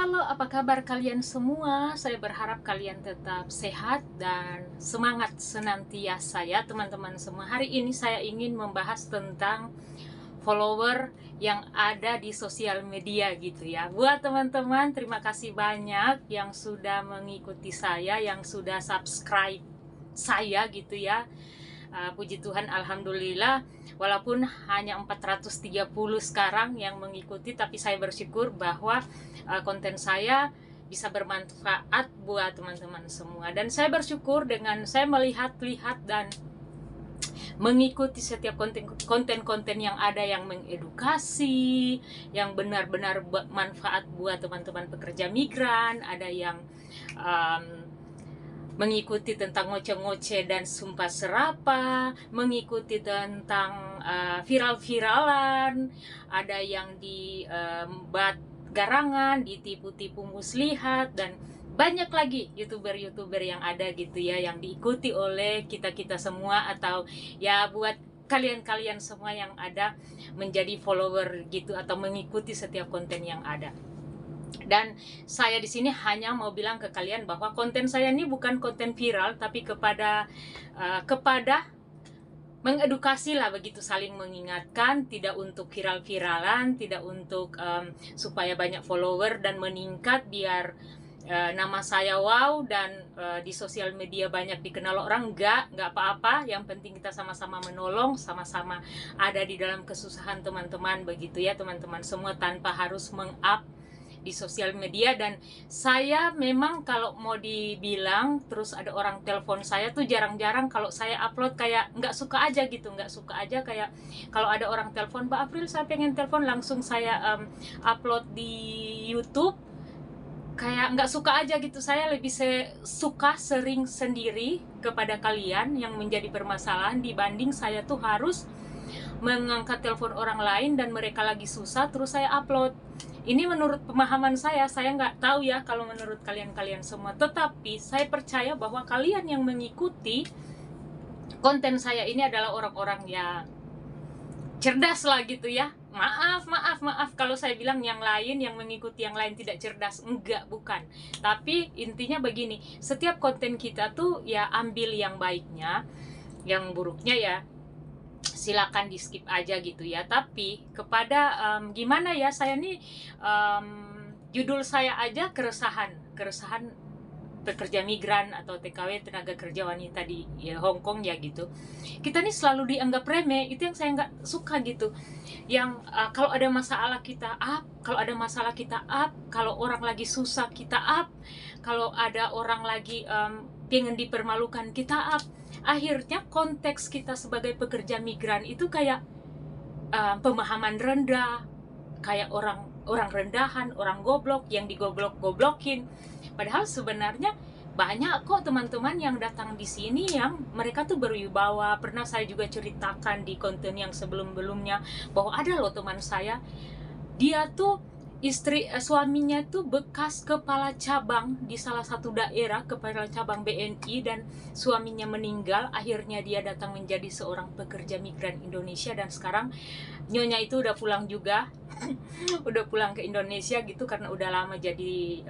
Halo, apa kabar kalian semua? Saya berharap kalian tetap sehat dan semangat senantiasa ya teman-teman semua. Hari ini saya ingin membahas tentang follower yang ada di sosial media gitu ya. Buat teman-teman, terima kasih banyak yang sudah mengikuti saya, yang sudah subscribe saya gitu ya. Puji Tuhan, alhamdulillah, walaupun hanya 430 sekarang yang mengikuti, tapi saya bersyukur bahwa konten saya bisa bermanfaat buat teman-teman semua. Dan saya bersyukur dengan saya melihat-lihat dan mengikuti setiap konten-konten yang ada yang mengedukasi, yang benar-benar bermanfaat buat teman-teman pekerja migran, ada yang mengikuti tentang ngoceh-ngoceh dan sumpah serapah, mengikuti tentang viral-viralan, ada yang dibuat garangan, ditipu-tipu muslihat, dan banyak lagi youtuber-youtuber yang ada gitu ya, yang diikuti oleh kita-kita semua, atau ya buat kalian-kalian semua yang ada menjadi follower gitu atau mengikuti setiap konten yang ada. Dan saya di sini hanya mau bilang ke kalian bahwa konten saya ini bukan konten viral, tapi kepada mengedukasi lah begitu, saling mengingatkan, tidak untuk viral-viralan, tidak untuk supaya banyak follower dan meningkat biar nama saya wow dan di sosial media banyak dikenal orang. Enggak apa-apa, yang penting kita sama-sama menolong, sama-sama ada di dalam kesusahan teman-teman begitu ya teman-teman semua, tanpa harus meng-up di sosial media. Dan saya memang kalau mau dibilang terus ada orang telepon saya tuh jarang-jarang. Kalau saya upload kayak nggak suka aja gitu, nggak suka aja, kayak kalau ada orang telepon, Mbak April saya pengen telepon, langsung saya upload di YouTube, kayak nggak suka aja gitu. Saya lebih suka sering sendiri kepada kalian yang menjadi permasalahan, dibanding saya tuh harus mengangkat telepon orang lain dan mereka lagi susah terus saya upload. Ini menurut pemahaman saya nggak tahu ya kalau menurut kalian-kalian semua, tetapi saya percaya bahwa kalian yang mengikuti konten saya ini adalah orang-orang yang cerdas lah gitu ya. Maaf kalau saya bilang yang lain, yang mengikuti yang lain tidak cerdas, enggak, bukan. Tapi intinya begini, setiap konten kita tuh ya ambil yang baiknya, yang buruknya ya silakan di skip aja gitu ya. Tapi kepada gimana ya, saya nih judul saya aja keresahan pekerja migran atau TKW, tenaga kerja wanita di Hong Kong ya gitu. Kita nih selalu dianggap remeh, itu yang saya nggak suka gitu. Yang kalau ada masalah kita up, kalau orang lagi susah kita up, kalau ada orang lagi pengen dipermalukan kita up. Akhirnya konteks kita sebagai pekerja migran itu kayak pemahaman rendah, kayak orang rendahan, orang goblok yang digoblok-goblokin. Padahal sebenarnya banyak kok teman-teman yang datang di sini yang mereka tuh berwibawa. Pernah saya juga ceritakan di konten yang sebelum-belumnya bahwa ada loh teman saya, dia tuh suaminya tuh bekas kepala cabang di salah satu daerah, kepala cabang BNI, dan suaminya meninggal. Akhirnya dia datang menjadi seorang pekerja migran Indonesia, dan sekarang nyonya itu udah pulang juga udah pulang ke Indonesia gitu, karena udah lama jadi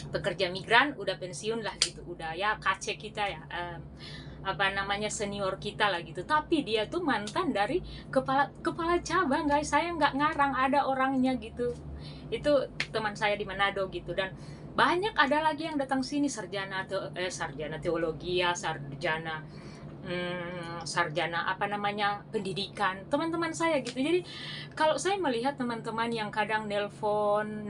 pekerja migran, udah pensiun lah gitu, udah ya KC kita ya, senior kita lah gitu. Tapi dia tuh mantan dari kepala cabang, guys. Saya nggak ngarang, ada orangnya gitu. Itu teman saya di Manado gitu. Dan banyak ada lagi yang datang sini, sarjana teologi ya, sarjana pendidikan, teman-teman saya gitu. Jadi kalau saya melihat teman-teman yang kadang nelpon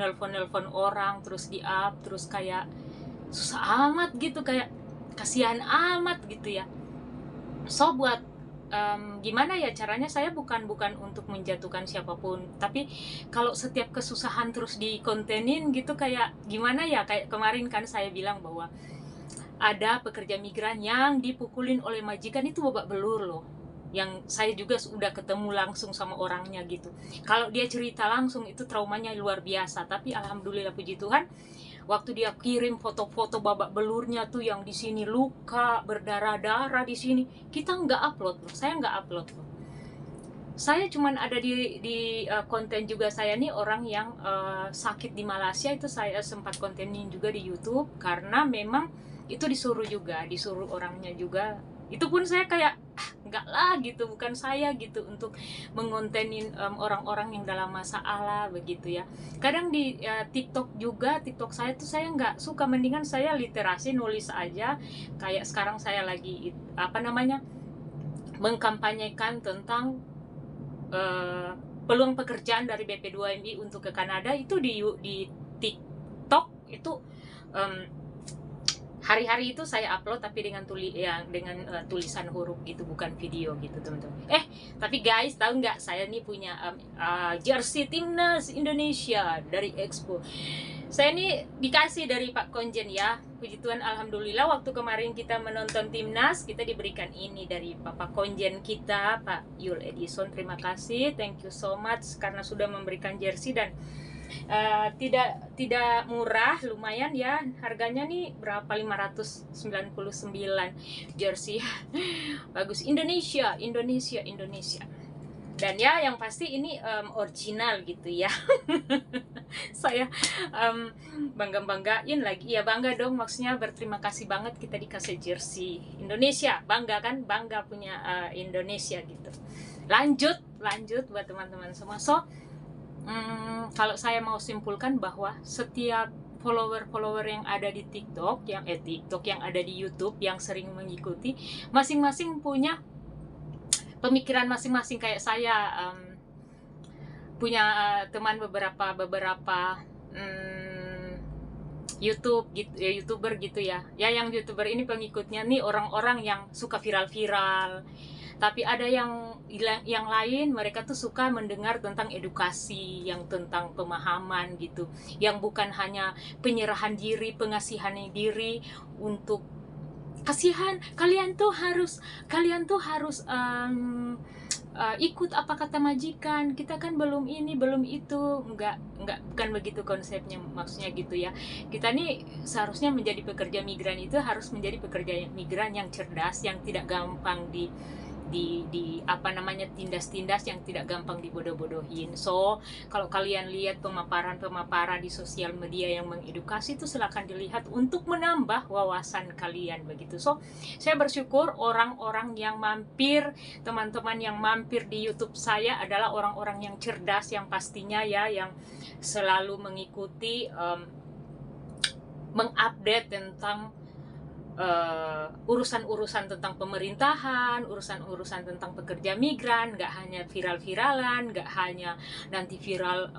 orang terus di up, terus kayak susah amat gitu, kayak kasihan amat gitu ya. So buat gimana ya caranya, saya bukan untuk menjatuhkan siapapun, tapi kalau setiap kesusahan terus dikontenin gitu, kayak gimana ya, kayak kemarin kan saya bilang bahwa ada pekerja migran yang dipukulin oleh majikan, itu babak belur loh, yang saya juga sudah ketemu langsung sama orangnya gitu. Kalau dia cerita langsung itu traumanya luar biasa. Tapi alhamdulillah puji Tuhan, waktu dia kirim foto-foto babak belurnya tuh yang di sini luka berdarah-darah di sini, kita nggak upload loh, saya nggak upload loh. saya cuman ada di konten juga. Saya nih orang yang sakit di Malaysia, itu saya sempat kontenin juga di YouTube karena memang itu disuruh juga, disuruh orangnya juga. Itu pun saya kayak enggak lah gitu, bukan saya gitu untuk mengontenin orang-orang yang dalam masalah begitu ya. Kadang di TikTok juga, TikTok saya tuh saya nggak suka, mendingan saya literasi nulis aja. Kayak sekarang saya lagi apa namanya, mengkampanyekan tentang peluang pekerjaan dari BP2MI untuk ke Kanada. Itu di TikTok itu hari-hari itu saya upload, tapi dengan tulisan huruf gitu, bukan video gitu teman-teman. Tapi guys, tahu nggak, saya nih punya jersey timnas Indonesia dari Expo. Saya ini dikasih dari Pak Konjen ya. Puji Tuhan, alhamdulillah, waktu kemarin kita menonton timnas, kita diberikan ini dari Bapak Konjen kita, Pak Yul Edison. Terima kasih, thank you so much karena sudah memberikan jersey. Dan tidak murah, lumayan ya harganya nih, berapa, 599 jersey. Bagus, Indonesia. Dan ya yang pasti ini original gitu ya. Saya banggain lagi ya, bangga dong, maksudnya berterima kasih banget kita dikasih jersey Indonesia, bangga kan, bangga punya Indonesia gitu. Lanjut buat teman-teman semua. So kalau saya mau simpulkan bahwa setiap follower yang ada di TikTok yang ada di YouTube yang sering mengikuti, masing-masing punya pemikiran masing-masing. Kayak saya punya teman beberapa YouTube gitu ya, YouTuber gitu ya. Ya yang YouTuber ini pengikutnya nih orang-orang yang suka viral-viral. Tapi ada yang lain, mereka tuh suka mendengar tentang edukasi, yang tentang pemahaman gitu, yang bukan hanya penyerahan diri, pengasihan diri untuk kasihan, kalian tuh harus ikut apa kata majikan, kita kan belum ini belum itu. Enggak, bukan begitu konsepnya, maksudnya gitu ya. Kita nih seharusnya menjadi pekerja migran itu harus menjadi pekerja migran yang cerdas, yang tidak gampang di apa namanya, tindas-tindas, yang tidak gampang dibodoh-bodohin. So kalau kalian lihat pemaparan di sosial media yang mengedukasi, itu silakan dilihat untuk menambah wawasan kalian begitu. So saya bersyukur orang-orang yang mampir, teman-teman yang mampir di YouTube saya adalah orang-orang yang cerdas, yang pastinya ya, yang selalu mengikuti mengupdate tentang urusan-urusan tentang pemerintahan, urusan-urusan tentang pekerja migran. Nggak hanya viral-viralan, nggak hanya nanti viral,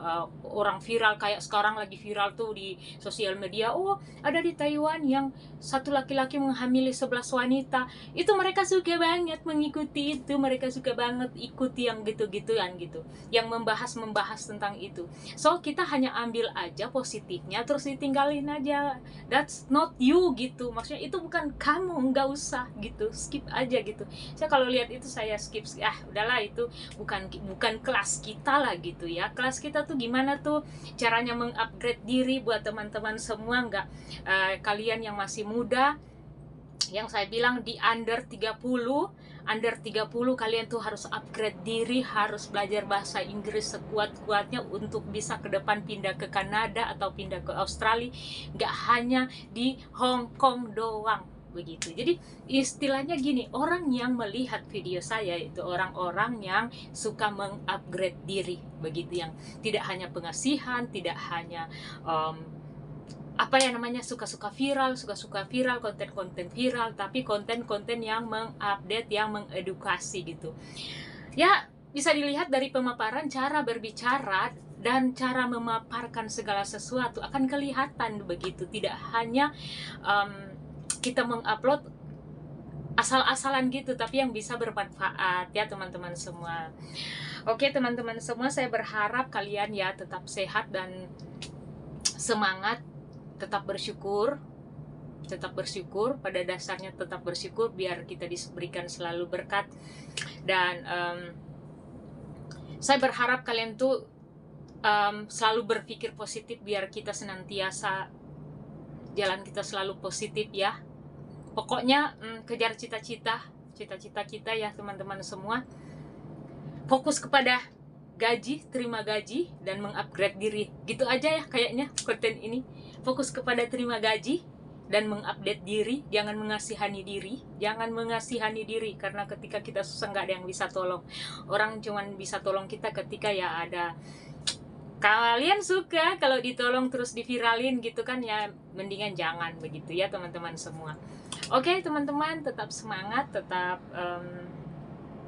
orang viral kayak sekarang lagi viral tuh di sosial media, oh ada di Taiwan yang satu laki-laki menghamili 11 wanita. Itu mereka suka banget mengikuti itu, mereka suka banget ikuti yang gitu-gituan gitu, yang membahas tentang itu. So kita hanya ambil aja positifnya, terus ditinggalin aja. That's not you gitu, maksudnya itu bukan kamu, nggak usah gitu, skip aja gitu. Saya kalau lihat itu saya skip, udahlah, itu bukan kelas kita lah gitu ya. Kelas kita tuh gimana tuh caranya mengupgrade diri buat teman-teman semua. Nggak kalian yang masih muda, yang saya bilang di under 30 kalian tuh harus upgrade diri, harus belajar bahasa Inggris sekuat-kuatnya untuk bisa ke depan pindah ke Kanada atau pindah ke Australia, nggak hanya di Hong Kong doang begitu. Jadi istilahnya gini, orang yang melihat video saya itu orang-orang yang suka mengupgrade diri begitu, yang tidak hanya pengasihan, tidak hanya apa ya namanya, suka-suka viral, konten-konten viral, tapi konten-konten yang mengupdate, yang mengedukasi gitu. Ya, bisa dilihat dari pemaparan, cara berbicara dan cara memaparkan segala sesuatu akan kelihatan begitu. Tidak hanya kita mengupload asal-asalan gitu, tapi yang bisa bermanfaat ya teman-teman semua. Oke teman-teman semua, saya berharap kalian ya tetap sehat dan semangat, tetap bersyukur, pada dasarnya tetap bersyukur, biar kita diberikan selalu berkat. Dan saya berharap kalian tuh selalu berpikir positif, biar kita senantiasa jalan kita selalu positif ya. Pokoknya kejar cita-cita kita ya teman-teman semua. fokus kepada gaji, terima gaji, dan mengupgrade diri. Gitu aja ya kayaknya konten ini. Fokus kepada terima gaji dan mengupdate diri. Jangan mengasihani diri. Jangan mengasihani diri, karena ketika kita susah nggak ada yang bisa tolong. Orang cuman bisa tolong kita ketika ya ada, kalian suka kalau ditolong terus diviralin gitu kan, ya mendingan jangan begitu ya teman-teman semua. Oke teman-teman, tetap semangat, tetap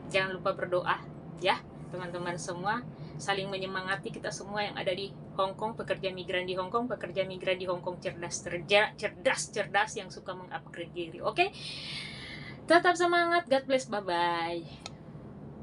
jangan lupa berdoa ya teman-teman semua. Saling menyemangati kita semua yang ada di Hong Kong, pekerja migran di Hong Kong, pekerja migran di Hong Kong cerdas yang suka mengupgrade diri. Oke, tetap semangat, God bless, bye bye.